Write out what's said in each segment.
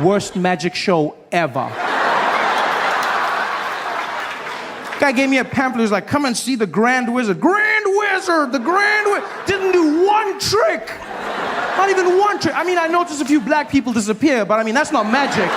Worst magic show ever. Guy gave me a pamphlet. He was like, come and see the Grand Wizard. Grand Wizard, the Grand Wizard. Didn't do one trick. Not even one trick. I mean, I noticed a few black people disappear, but I mean, that's not magic.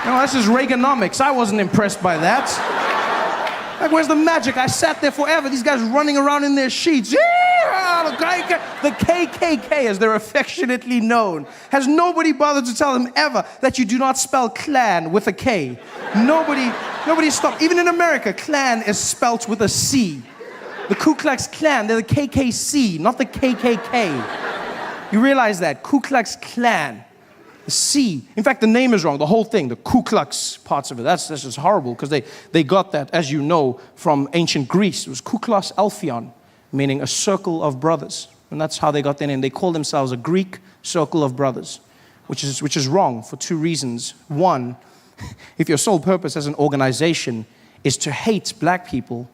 No, that's just Reaganomics. I wasn't impressed by that. Like, where's the magic? I sat there forever. These guys running around in their sheets. Yeah! The KKK, as they're affectionately known. Has nobody bothered to tell them ever that you do not spell clan with a K? Nobody stopped. Even in America, clan is spelt with a C. The Ku Klux Klan, they're the KKC, not the KKK. You realize that? Ku Klux Klan. The C. In fact, the name is wrong. The whole thing, the Ku Klux parts of it. That's just horrible because they got that, as you know, from ancient Greece. It was Ku Klux Alphion, meaning a circle of brothers. And that's how they got their name. They call themselves a Greek circle of brothers, which is wrong for two reasons. One, if your sole purpose as an organization is to hate black people,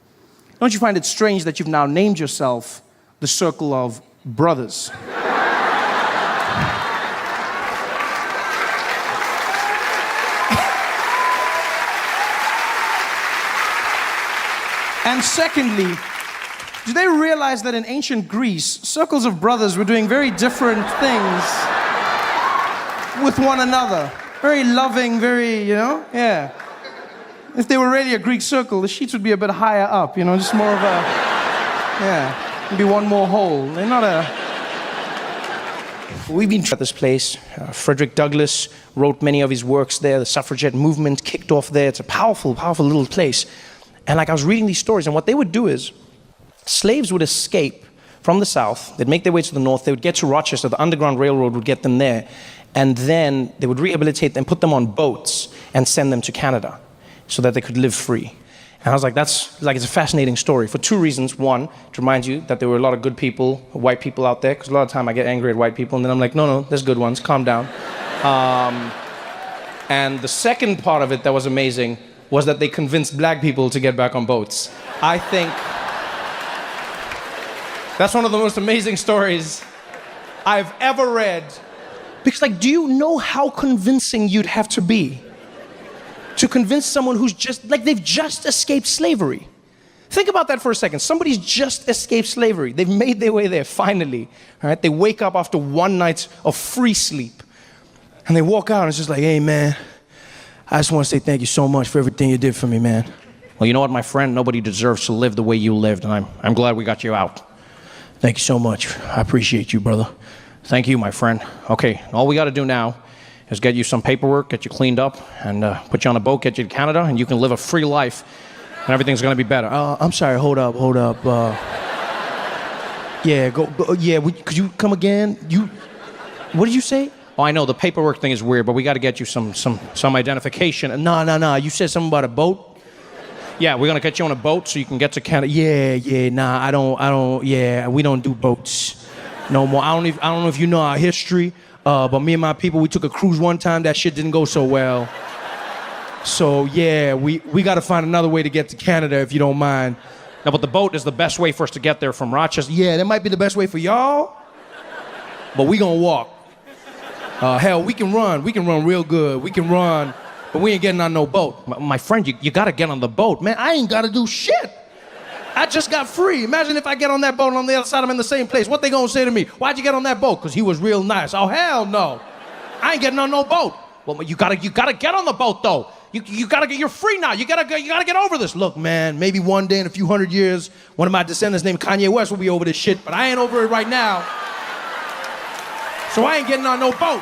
don't you find it strange that you've now named yourself the Circle of Brothers? And secondly, do they realize that in ancient Greece, circles of brothers were doing very different things with one another? Very loving, yeah. If they were really a Greek circle, the sheets would be a bit higher up, just more of maybe one more hole. They're not We've been at this place. Frederick Douglass wrote many of his works there. The suffragette movement kicked off there. It's a powerful, powerful little place. And I was reading these stories, and what they would do is, slaves would escape from the South. They'd make their way to the North. They would get to Rochester. The Underground Railroad would get them there. And then they would rehabilitate them, put them on boats, and send them to Canada so that they could live free. And I was like, it's a fascinating story for two reasons. One, to remind you that there were a lot of good people, white people out there, because a lot of the time I get angry at white people, and then I'm like, no, there's good ones, calm down. And the second part of it that was amazing was that they convinced black people to get back on boats. I think that's one of the most amazing stories I've ever read. Because, do you know how convincing you'd have to be to convince someone who's they've just escaped slavery? Think about that for a second. Somebody's just escaped slavery. They've made their way there, finally. All right? They wake up after one night of free sleep. And they walk out and it's just like, hey, man, I just want to say thank you so much for everything you did for me, man. Well, you know what, my friend? Nobody deserves to live the way you lived, and I'm glad we got you out. Thank you so much. I appreciate you, brother. Thank you, my friend. Okay, all we got to do now is get you some paperwork, get you cleaned up, and put you on a boat, get you to Canada, and you can live a free life, and everything's going to be better. I'm sorry, hold up. Yeah, go, yeah, could you come again? What did you say? Oh, I know, the paperwork thing is weird, but we got to get you some identification. No, you said something about a boat? Yeah, we're going to get you on a boat so you can get to Canada. Yeah, we don't do boats no more. I don't know if you know our history, but me and my people, we took a cruise one time. That shit didn't go so well. So, yeah, we got to find another way to get to Canada, if you don't mind. No, but the boat is the best way for us to get there from Rochester. Yeah, that might be the best way for y'all, but we going to walk. Hell, we can run real good. We can run, but we ain't getting on no boat. My friend, you gotta get on the boat. Man, I ain't gotta do shit. I just got free. Imagine if I get on that boat and on the other side I'm in the same place. What they gonna say to me? Why'd you get on that boat? Because he was real nice. Oh, hell no. I ain't getting on no boat. Well, you gotta get on the boat, though. You're free now. You gotta get over this. Look, man, maybe one day in a few hundred years, one of my descendants named Kanye West will be over this shit, but I ain't over it right now. So I ain't getting on no boat.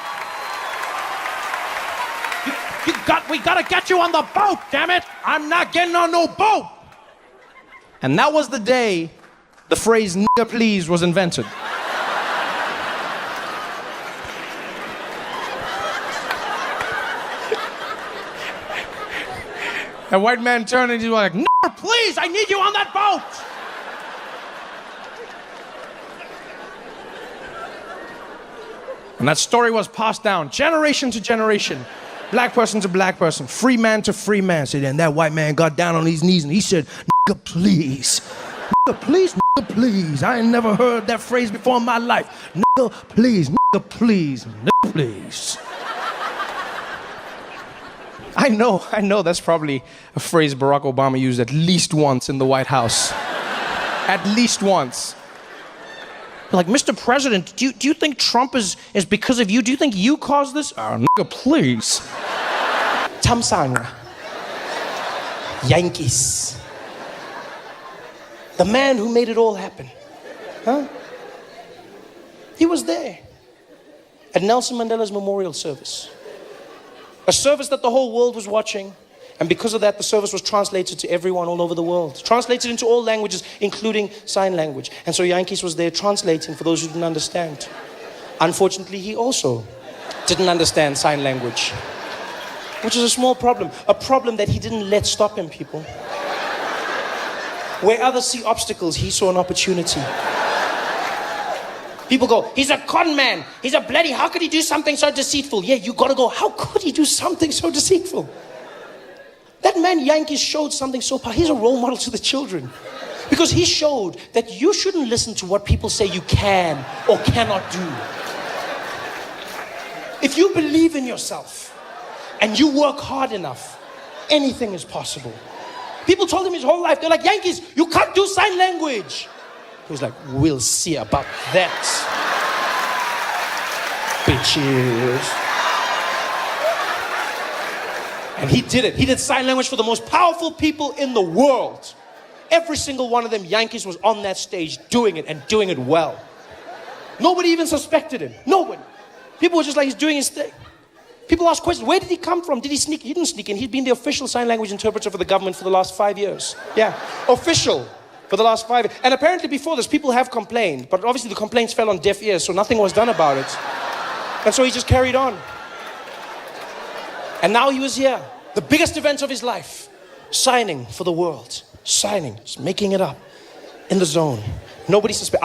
We gotta get you on the boat, damn it! I'm not getting on no boat! And that was the day the phrase "nigga please" was invented. A white man turned and he's like, "Nigga please, I need you on that boat!" And that story was passed down generation to generation, black person to black person, free man to free man. So then that white man got down on his knees and he said, "Nigga, please. Nigga, please, nigga, please. I ain't never heard that phrase before in my life. Nigga, please, nigga, please, nigga, please." I know that's probably a phrase Barack Obama used at least once in the White House. At least once. Like, Mr. President, do you think Trump is because of you? Do you think you caused this? Oh, nigga, please. Tamsanga. Yankees. The man who made it all happen. Huh? He was there at Nelson Mandela's memorial service. A service that the whole world was watching. And because of that, the service was translated to everyone all over the world. Translated into all languages, including sign language. And so Yankees was there translating for those who didn't understand. Unfortunately, he also didn't understand sign language. Which is a small problem. A problem that he didn't let stop him, people. Where others see obstacles, he saw an opportunity. People go, he's a con man. He's a bloody, how could he do something so deceitful? Yeah, you gotta go, how could he do something so deceitful? That man Yankees showed something so powerful. He's a role model to the children. Because he showed that you shouldn't listen to what people say you can or cannot do. If you believe in yourself and you work hard enough, anything is possible. People told him his whole life, they're like, Yankees, you can't do sign language. He was like, we'll see about that. Bitches. And he did it. He did sign language for the most powerful people in the world. Every single one of them, Yankees, was on that stage doing it and doing it well. Nobody even suspected him. Nobody. People were just like, he's doing his thing. People ask questions, where did he come from? Did he sneak? He didn't sneak in. He'd been the official sign language interpreter for the government for the last 5 years. Yeah, official for the last 5 years. And apparently before this, people have complained. But obviously the complaints fell on deaf ears, so nothing was done about it. And so he just carried on. And now he was here, the biggest event of his life, signing for the world, signing, just making it up in the zone. Nobody suspected.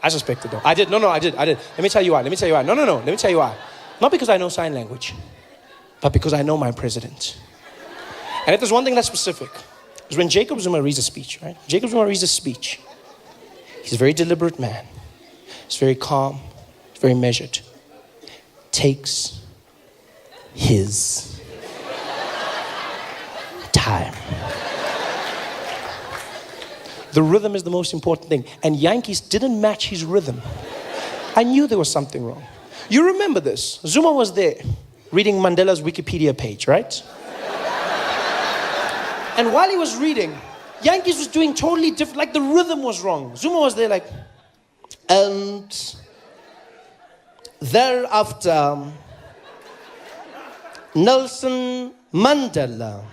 I suspected though. I did. No, I did. Let me tell you why. No. Let me tell you why. Not because I know sign language, but because I know my president. And if there's one thing that's specific, is when Jacob Zuma reads a speech, right? Jacob Zuma reads a speech. He's a very deliberate man. He's very calm. He's very measured. Takes his time. The rhythm is the most important thing. And Yankees didn't match his rhythm. I knew there was something wrong. You remember this. Zuma was there reading Mandela's Wikipedia page, right? And while he was reading, Yankees was doing totally different, like the rhythm was wrong. Zuma was there like, and thereafter, Nelson Mandela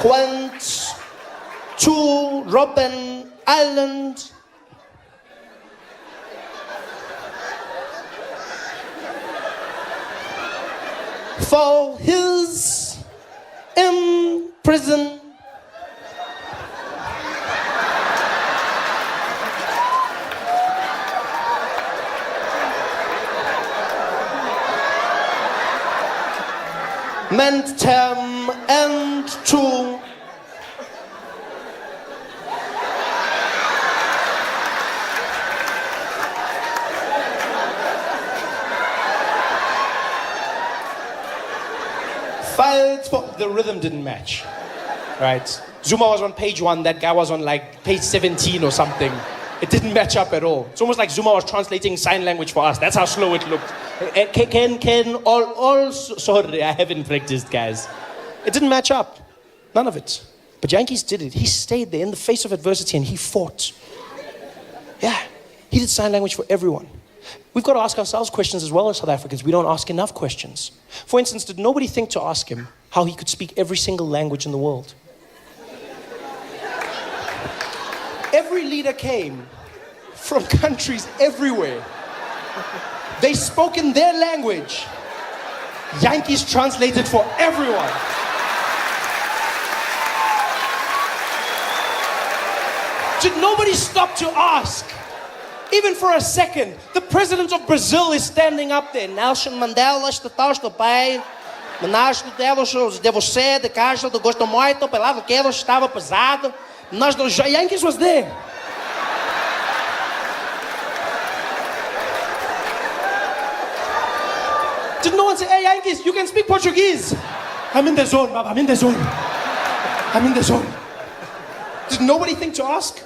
went to Robben Island for his imprisonment. Term and to fight for the rhythm didn't match, right? Zuma was on page 1, that guy was on like page 17 or something. It didn't match up at all. It's almost like Zuma was translating sign language for us. That's how slow it looked. Sorry, I haven't practiced, guys. It didn't match up. None of it. But Yankees did it. He stayed there in the face of adversity and he fought. Yeah. He did sign language for everyone. We've got to ask ourselves questions as well as South Africans. We don't ask enough questions. For instance, did nobody think to ask him how he could speak every single language in the world? Every leader came from countries everywhere. They spoke in their language. Yankees translated for everyone. Did nobody stop to ask? Even for a second. The president of Brazil is standing up there. Nelson Mandela, estou bem. Nós temos de você, de casa, do gosto muito, pela que estava pesado. Yankees was there. Did no one say, hey, Yankees, you can speak Portuguese? I'm in the zone, Baba. I'm in the zone. I'm in the zone. Did nobody think to ask?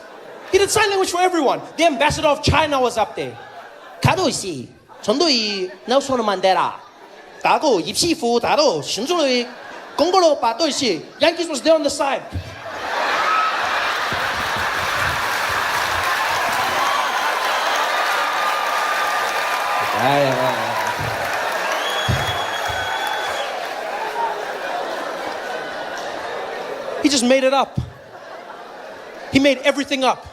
He did sign language for everyone. The ambassador of China was up there. 가도시, 전도이 넬슨 만델라. 다도 입시fu, 다도 신주의 공부로 빠도시. Yankees was there on the side. He just made it up. He made everything up.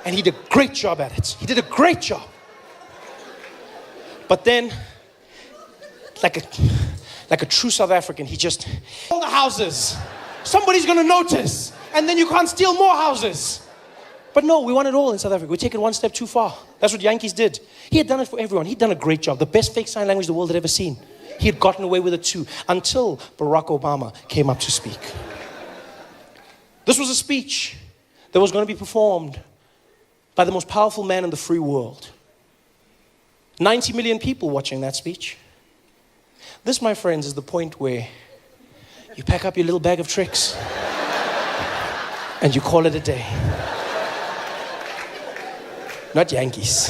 And he did a great job at it. He did a great job. But then, like a true South African, he just, all the houses. Somebody's gonna notice. And then you can't steal more houses. But no, we want it all in South Africa. We take it one step too far. That's what Yankees did. He had done it for everyone. He'd done a great job. The best fake sign language the world had ever seen. He had gotten away with it too, until Barack Obama came up to speak. This was a speech that was going to be performed by the most powerful man in the free world. 90 million people watching that speech. This, my friends, is the point where you pack up your little bag of tricks and you call it a day. Not Yankees.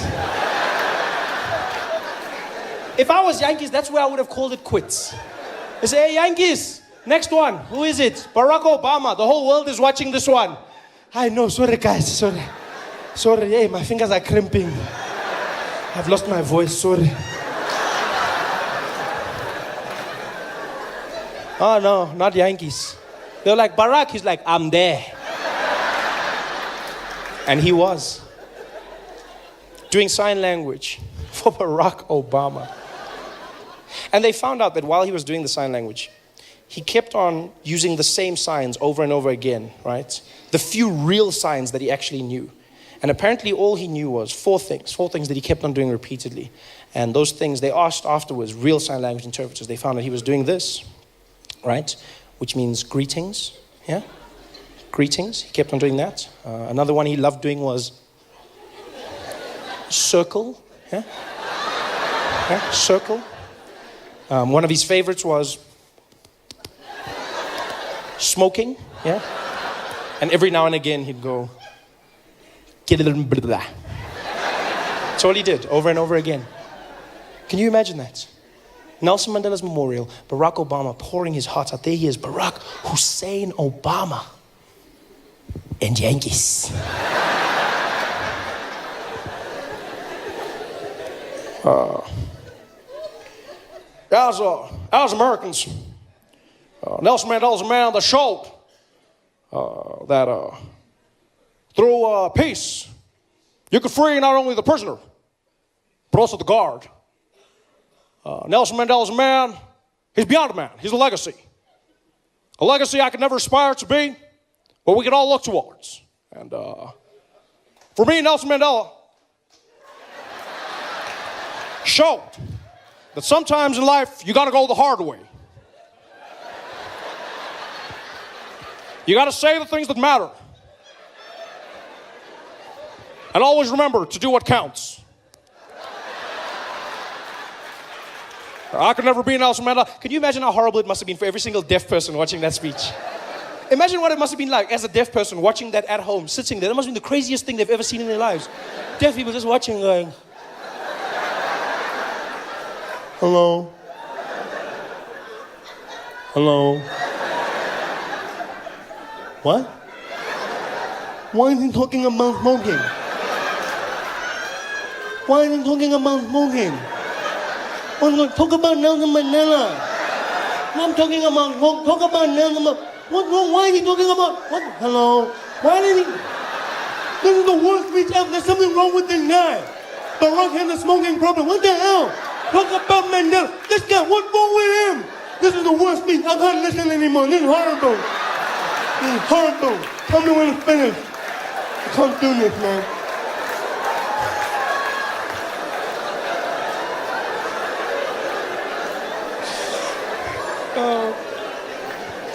If I was Yankees, that's where I would have called it quits. I say, hey, Yankees, next one. Who is it? Barack Obama. The whole world is watching this one. I know, sorry guys, sorry. Sorry, hey, my fingers are crimping. I've lost my voice, sorry. Oh no, not Yankees. They're like, Barack, he's like, I'm there. And he was. Doing sign language for Barack Obama. And they found out that while he was doing the sign language, he kept on using the same signs over and over again, right? The few real signs that he actually knew. And apparently all he knew was four things that he kept on doing repeatedly. And those things, they asked afterwards, real sign language interpreters, they found that he was doing this, right? Which means greetings, yeah? Greetings, he kept on doing that. Another one he loved doing was circle, yeah? Yeah, circle. One of his favorites was smoking, yeah? And every now and again he'd go, get a little blah, blah. That's all he did, over and over again. Can you imagine that? Nelson Mandela's memorial, Barack Obama pouring his heart out. There he is, Barack Hussein Obama. And Yankees. As Americans, Nelson Mandela's a man that showed that through peace, you could free not only the prisoner, but also the guard. Nelson Mandela's a man, he's beyond a man, he's a legacy. A legacy I could never aspire to be, but we can all look towards. And for me, Nelson Mandela showed that sometimes in life, you gotta go the hard way. You gotta say the things that matter. And always remember to do what counts. I could never be Nelson Mandela. Can you imagine how horrible it must have been for every single deaf person watching that speech? Imagine what it must have been like as a deaf person watching that at home, sitting there. That must have been the craziest thing they've ever seen in their lives. Deaf people just watching going, hello? Hello? What? Why is he talking about smoking? Why is he talking about smoking? I'm going to talk about Nelson Mandela. I'm talking about, talk about Nelson Mandela. What's wrong? Why is he talking about, what? Hello? Why did he? This is the worst speech ever. There's something wrong with this guy. Barack has a smoking problem. What the hell? Talk about Mandela. This guy, what's wrong with him? This is the worst speech. I can't listen anymore. This is horrible. This is horrible. Tell me when it's finished. I can't do this, man. Oh.